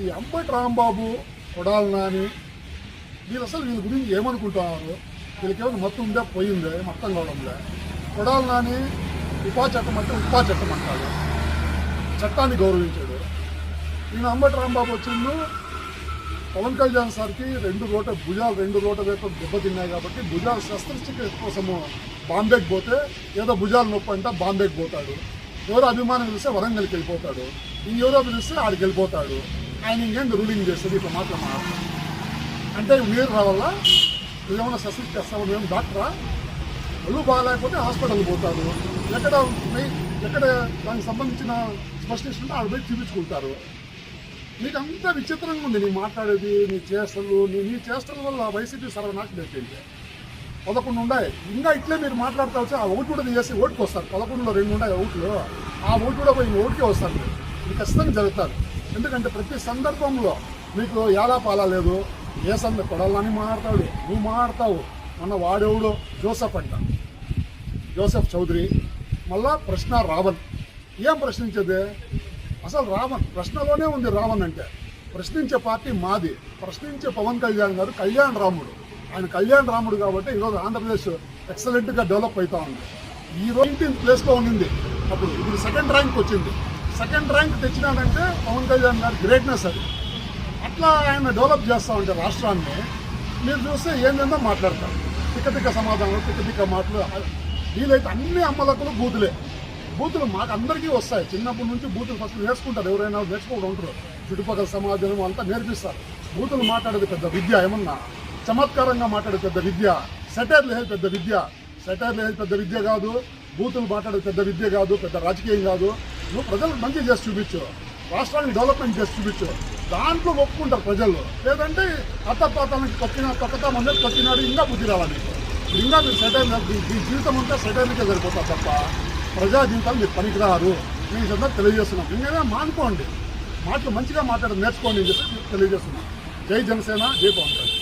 ఈ అంబటి రాంబాబు, కొడాలి నాని వీళ్ళు అసలు వీళ్ళ గురించి ఏమనుకుంటున్నారు? వీళ్ళకేమైనా మొత్తం ఉందే పోయిందే మొత్తం కావడంలే. కొడాలి నాని ఉపా చట్టం అంటే ఉపా చట్టం అంటాడు, చట్టాన్ని గౌరవించాడు. ఈయన అంబటి రాంబాబు వచ్చిండు పవన్ కళ్యాణ్ సార్కి భుజాలు రెండు రోట వైపు దెబ్బతిన్నాయి కాబట్టి భుజాల శస్త్రచికిత్స కోసము బాంబేకి పోతే ఏదో భుజాలు నొప్పి అంటే బాంబేకి పోతాడు. ఎవరో అభిమానం పిలిస్తే వరంగల్కి వెళ్ళిపోతాడు, ఇంకెవరో పిలిస్తే ఆడికి వెళ్ళిపోతాడు. ఆయన ఇంకేం రూలింగ్ చేస్తుంది ఇట్లా మాట్లాడతాడు అంటే మీరు రావాలా? ఏమైనా శస్త్రచికిత్స చేస్తావు? మేము డాక్టరా? ఒళ్ళు బాగాలేకపోతే హాస్పిటల్కి పోతాడు. ఎక్కడ దానికి సంబంధించిన స్పెషలిస్ట్ ఉంటే ఆడ పోయి చూపించుకుంటారు. నీకు అంతా విచిత్రంగా ఉంది నీ మాట్లాడేది, నీ చేష్టల వల్ల వైసీపీ సర్వనాశనం అయిపోయింది. 11 ఉన్నాయి, ఇంకా ఇట్లే మీరు మాట్లాడుతూ వచ్చి ఆ ఓటు కూడా చేసి ఓటుకు వస్తారు. 11లో 2 ఉన్నాయి ఓట్లు, ఆ ఓటు కూడా పోయి ఓటుకే వస్తారు. మీకు ఖచ్చితంగా జరుగుతారు. ఎందుకంటే ప్రతి సందర్భంలో మీకు యాలాపాలా లేదు. ఏ కొడాలని మాట్లాడతాడు, నువ్వు మాట్లాడతావు. మొన్న వాడెవడో జోసెఫ్ చౌదరి, మళ్ళా ప్రశ్న రావణ్. ఏం ప్రశ్నించేది? అసలు రావణ్ ప్రశ్నలోనే ఉంది. రావణ్ అంటే ప్రశ్నించే పార్టీ మాది. ప్రశ్నించే పవన్ కళ్యాణ్ గారు కళ్యాణ్ రాముడు. ఆయన కళ్యాణ్ రాముడు కాబట్టి ఈరోజు ఆంధ్రప్రదేశ్ ఎక్సలెంట్గా డెవలప్ అవుతా ఉంది. ఈరోజు 19th ప్లేస్లో ఉండింది, ఇప్పుడు 2nd ర్యాంక్ వచ్చింది. 2nd ర్యాంక్ తెచ్చినాడంటే పవన్ కళ్యాణ్ గారు గ్రేట్నెస్ అది. అట్లా ఆయన డెవలప్ చేస్తూ ఉంటే రాష్ట్రాన్ని మీరు చూస్తే ఏంటంటే మాట్లాడతారు. తిక్క సమాధానం, తిక్క మాటలు. వీలైతే అన్ని అమ్మలకులు బూతులు మాకు అందరికీ వస్తాయి. చిన్నప్పటి నుంచి బూతులు ఫస్ట్ నేర్చుకుంటారు. ఎవరైనా నేర్చుకోవడం ఉంటారు. చుట్టుపక్కల సమాజం అంతా నేర్పిస్తారు. బూతులు మాట్లాడేది పెద్ద విద్య, ఏమన్నా చమత్కారంగా మాట్లాడేది పెద్ద విద్య. సెటైర్లు వేసేది పెద్ద విద్య కాదు. బూతులు మాట్లాడేది పెద్ద విద్య కాదు, పెద్ద రాజకీయం కాదు. నువ్వు ప్రజలకు మంచి చేసి చూపించు, రాష్ట్రానికి డెవలప్మెంట్ చేసి చూపించు. దాంట్లో ఒప్పుకుంటారు ప్రజలు. లేదంటే అత్తపాతానికి తొక్కతా మంది తొక్కినాడు ఇంకా బుద్ధి రావాలి. ఇంకా మీరు ఈ జీవితం అంతా సెటైర్లకే సరిపోతారు తప్ప ప్రజా జీవితాలు మీరు పనికిరారు. నేను అందరూ తెలియజేస్తున్నాం. ఇంకేమైనా మానుకోండి, మాటలు మంచిగా మాట్లాడడం నేర్చుకోండి అని చెప్పి తెలియజేస్తున్నాం. జై జనసేన, జై పవన్ కళ్యాణ్.